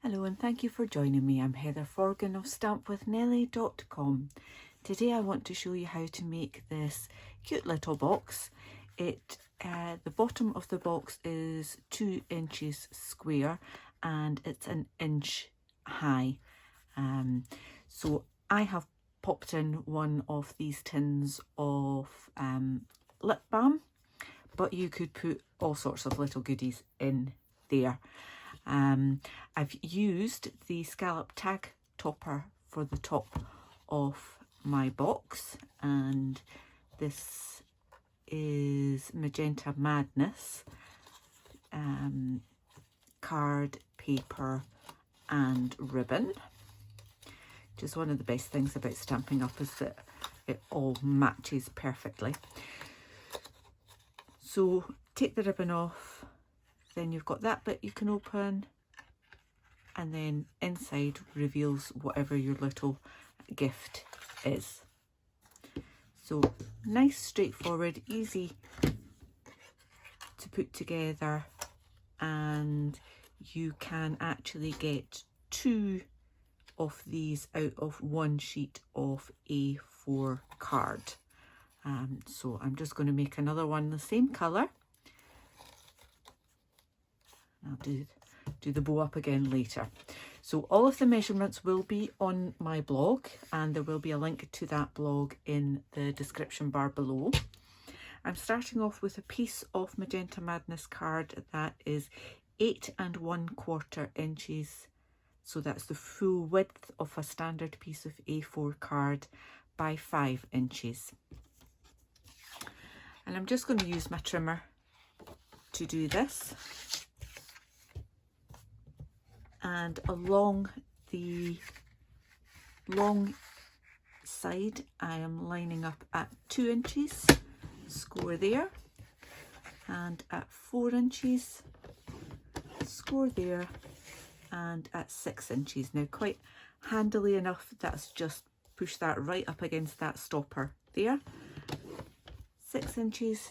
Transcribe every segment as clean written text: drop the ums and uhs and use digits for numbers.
Hello and thank you for joining me. I'm Heather Forgan of stampwithnellie.com. Today I want to show you how to make this cute little box. The bottom of the box is 2 inches square and it's an inch high. So I have popped in one of these tins of lip balm, but you could put all sorts of little goodies in there. I've used the Scalloped Tag Topper for the top of my box, and this is Magenta Madness card, paper and ribbon. Just one of the best things about Stampin' Up is that it all matches perfectly. So take the ribbon off, then you've got that bit you can open, and then inside reveals whatever your little gift is. So nice, straightforward, easy to put together, and you can actually get 2 of these out of 1 sheet of A4 card. So I'm just going to make another one the same colour. I'll do the bow up again later. So all of the measurements will be on my blog, and there will be a link to that blog in the description bar below. I'm starting off with a piece of Magenta Madness card that is 8 1/4 inches. So that's the full width of a standard piece of A4 card by 5 inches. And I'm just going to use my trimmer to do this. And along the long side I am lining up at 2 inches, score there, and at 4 inches, score there, and at 6 inches. Now quite handily enough, that's just push that right up against that stopper there. 6 inches,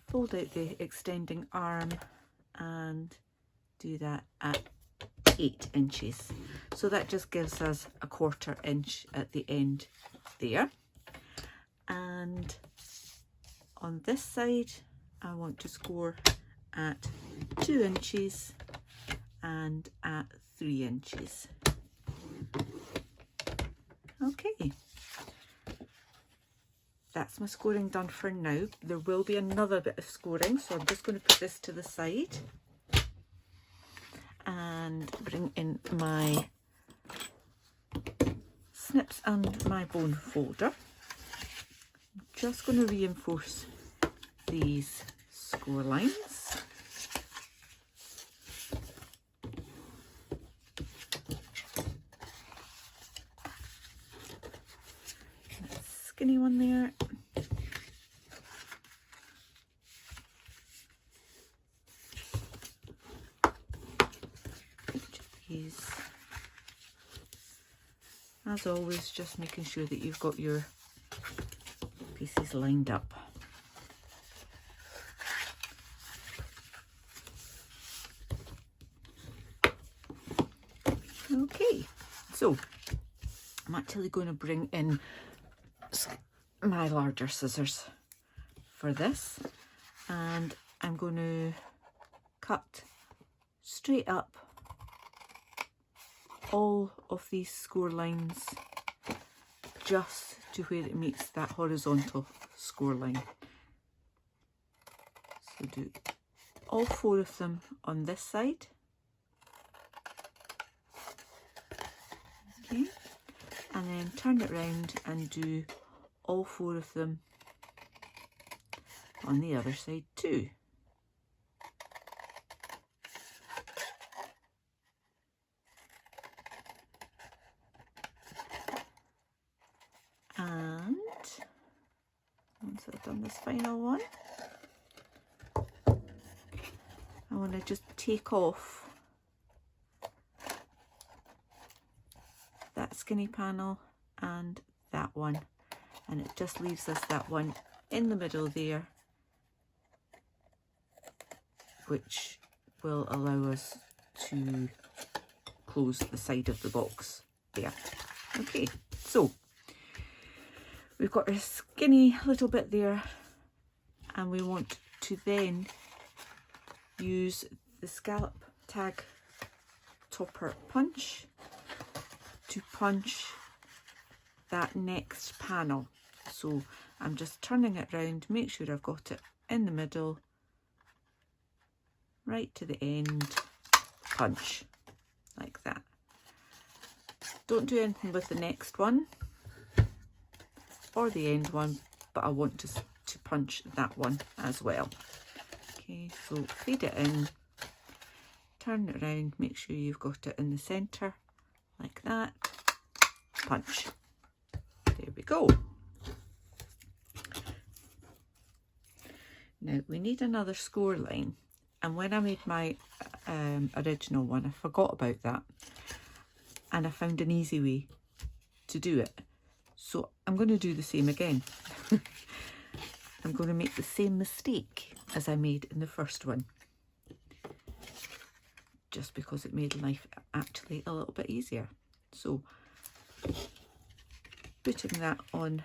fold out the extending arm and do that at 8 inches. So that just gives us a 1/4 inch at the end there. And on this side I want to score at 2 inches and at 3 inches. Okay, that's my scoring done for now. There will be another bit of scoring, so I'm just going to put this to the side and bring in my snips and my bone folder. I'm just going to reinforce these score lines. That skinny one there. As always, just making sure that you've got your pieces lined up. Okay, so I'm actually going to bring in my larger scissors for this, and I'm going to cut straight up all of these score lines just to where it meets that horizontal score line. So do all 4 of them on this side. Okay, and then turn it round and do all 4 of them on the other side too. And once I've done this final one, I want to just take off that skinny panel and that one, and it just leaves us that one in the middle there, which will allow us to close the side of the box there. Okay, so we've got a skinny little bit there, and we want to then use the Scalloped Tag Topper Punch to punch that next panel. So I'm just turning it round, make sure I've got it in the middle, right to the end, punch, like that. Don't do anything with the next one or the end one, but I want to punch that one as well. Okay, so feed it in, turn it around, make sure you've got it in the centre, like that, punch. There we go. Now we need another score line, and when I made my original one, I forgot about that, and I found an easy way to do it. So I'm going to do the same again. I'm going to make the same mistake as I made in the first one, just because it made life actually a little bit easier. So putting that on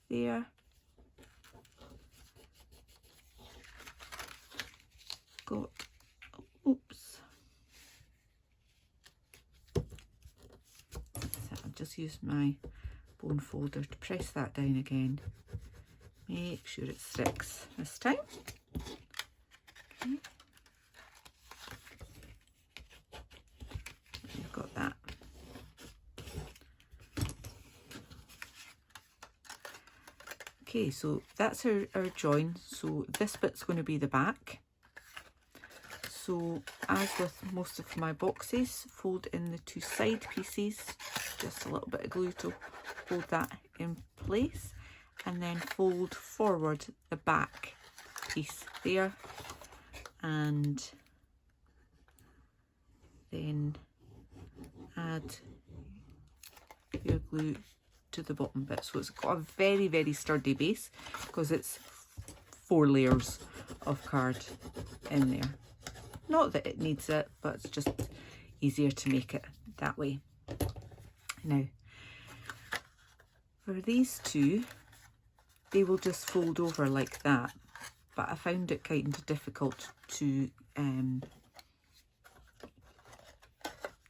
there, got, oops, so I'll just use my bone folder to press that down again. Make sure it sticks this time. Okay. You've got that. Okay, so that's our join. So this bit's going to be the back. So as with most of my boxes, fold in the two side pieces, just a little bit of glue to hold that in place, and then fold forward the back piece there, and then add your glue to the bottom bit. So it's got a very, very sturdy base because it's 4 layers of card in there. Not that it needs it, but it's just easier to make it that way. Now, for these two, they will just fold over like that, but I found it kind of difficult to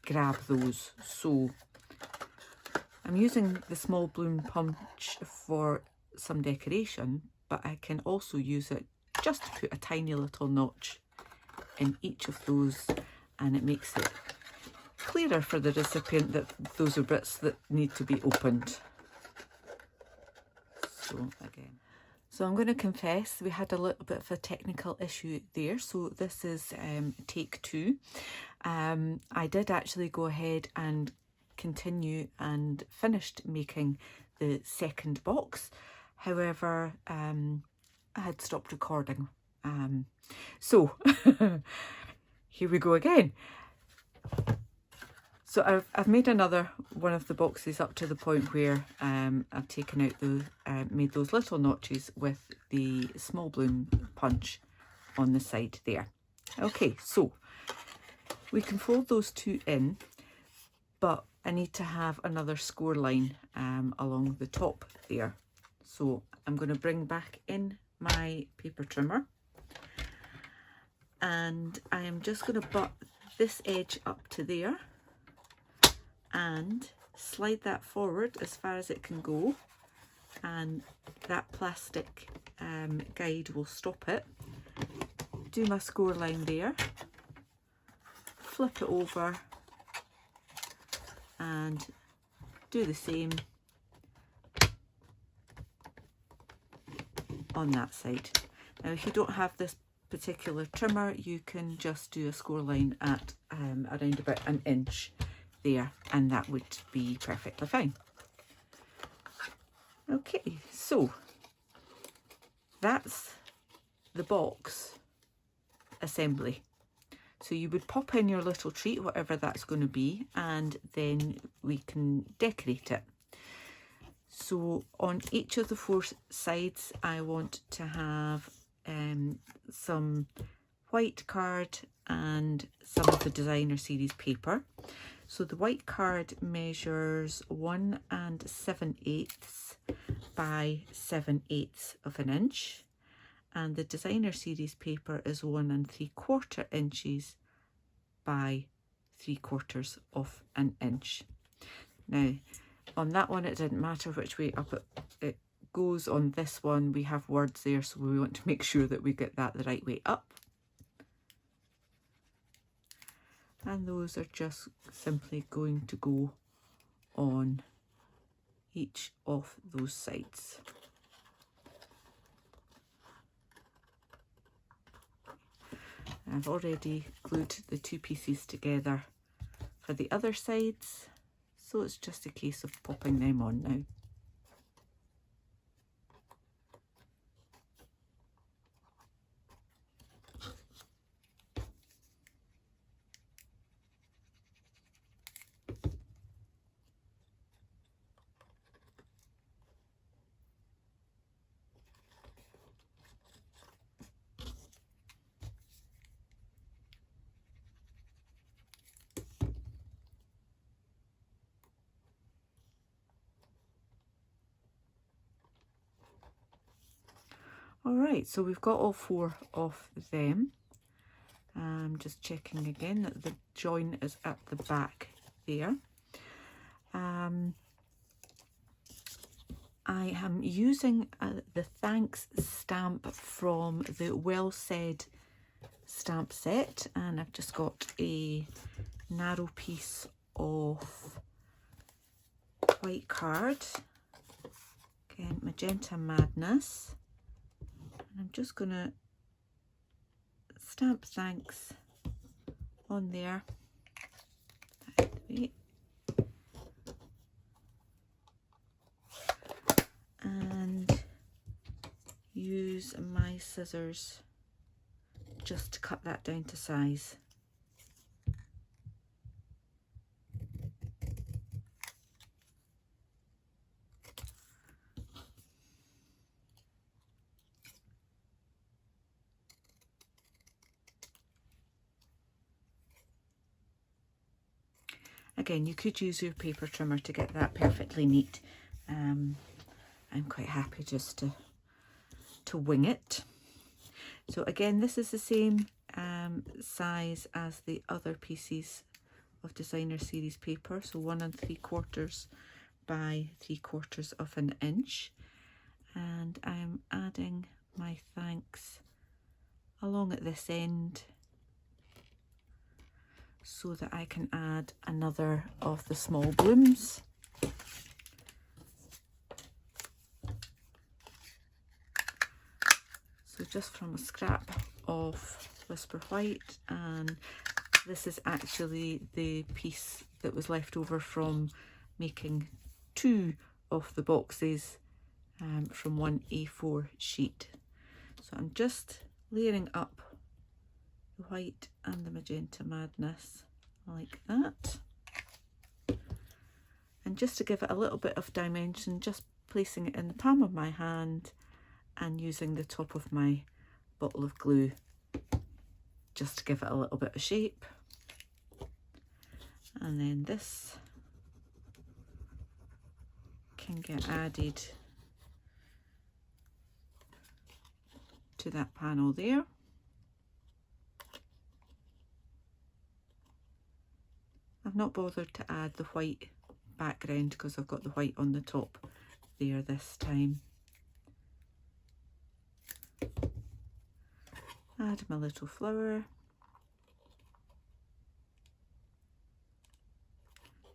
grab those. So I'm using the small bloom punch for some decoration, but I can also use it just to put a tiny little notch in each of those, and it makes it clearer for the recipient that those are bits that need to be opened. So again, so I'm going to confess we had a little bit of a technical issue there, so this is take 2. I did actually go ahead and continue and finished making the second box, however I had stopped recording. So here we go again. So I've made another one of the boxes up to the point where I've taken out the made those little notches with the small bloom punch on the side there. Okay, so we can fold those two in, but I need to have another score line along the top there. So I'm going to bring back in my paper trimmer, and I am just going to butt this edge up to there and slide that forward as far as it can go, and that plastic guide will stop it. Do my score line there, flip it over and do the same on that side. Now if you don't have this particular trimmer, you can just do a score line at around about 1 inch there, and that would be perfectly fine. Okay, so that's the box assembly. So you would pop in your little treat, whatever that's going to be, and then we can decorate it. So on each of the 4 sides I want to have some white card and some of the designer series paper. So the white card measures 1 7/8 by 7/8 of an inch, and the designer series paper is 1 3/4 inches by 3/4 of an inch. Now on that one it didn't matter which way up it goes. On this one we have words there, so we want to make sure that we get that the right way up. And those are just simply going to go on each of those sides. I've already glued the two pieces together for the other sides, so it's just a case of popping them on now. Alright, so we've got all 4 of them. I'm just checking again that the join is at the back there. I am using the thanks stamp from the Well Said stamp set, and I've just got a narrow piece of white card, again Magenta Madness, and I'm just going to stamp thanks on there. And use my scissors just to cut that down to size. Again, you could use your paper trimmer to get that perfectly neat. I'm quite happy just to wing it. So again, this is the same size as the other pieces of designer series paper, so 1 3/4 by 3/4 of an inch, and I'm adding my thanks along at this end so that I can add another of the small blooms. So just from a scrap of Whisper White, and this is actually the piece that was left over from making 2 of the boxes from one A4 sheet. So I'm just layering up the white and the Magenta Madness like that, and just to give it a little bit of dimension, just placing it in the palm of my hand and using the top of my bottle of glue just to give it a little bit of shape. And then this can get added to that panel there. I've not bothered to add the white background because I've got the white on the top there this time. Add my little flower.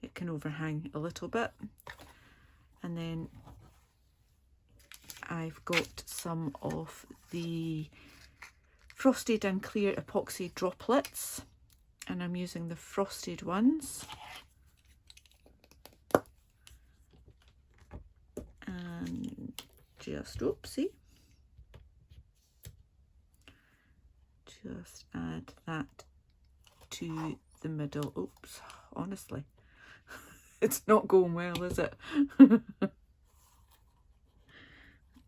It can overhang a little bit, and then I've got some of the frosted and clear epoxy droplets, and I'm using the frosted ones. And just, oopsie, just add that to the middle. Oops, honestly, it's not going well, is it?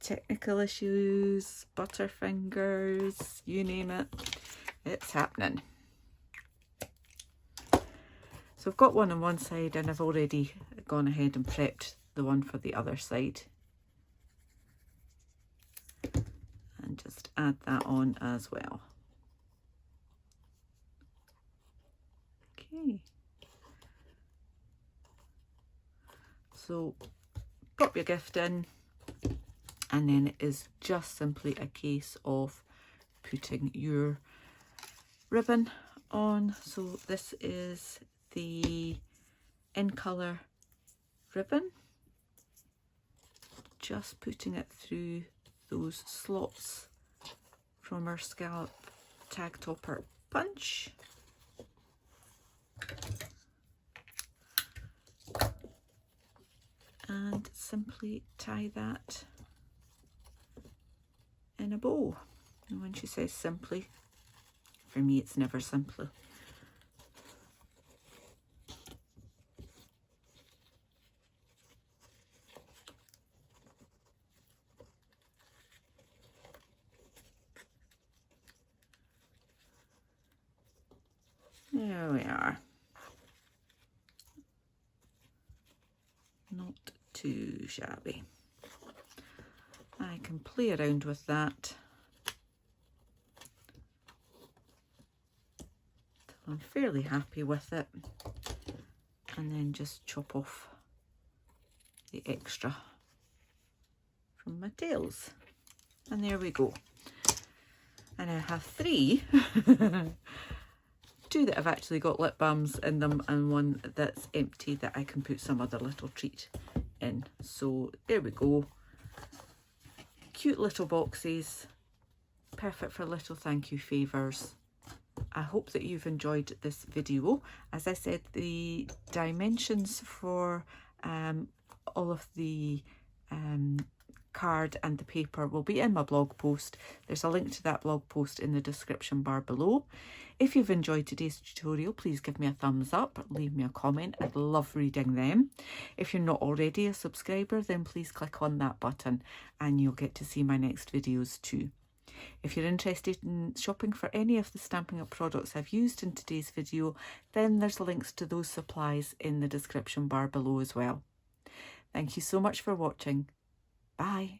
Technical issues, butterfingers, you name it, it's happening. So I've got one on one side and I've already gone ahead and prepped the one for the other side. And just add that on as well. Okay. So pop your gift in, and then it is just simply a case of putting your ribbon on. So this is the In Colour ribbon, just putting it through those slots from our Scalloped Tag Topper Punch. And simply tie that in a bow. And when she says simply, for me it's never simply. There we are. Not too shabby. I can play around with that till I'm fairly happy with it, and then just chop off the extra from my tails. And there we go. And I have three. Two that have actually got lip balms in them and one that's empty that I can put some other little treat in. So there we go. Cute little boxes, perfect for little thank you favours. I hope that you've enjoyed this video. As I said, the dimensions for all of the card and the paper will be in my blog post. There's a link to that blog post in the description bar below. If you've enjoyed today's tutorial, please give me a thumbs up, leave me a comment. I'd love reading them. If you're not already a subscriber, then please click on that button and you'll get to see my next videos too. If you're interested in shopping for any of the Stampin' Up products I've used in today's video, then there's links to those supplies in the description bar below as well. Thank you so much for watching. Bye.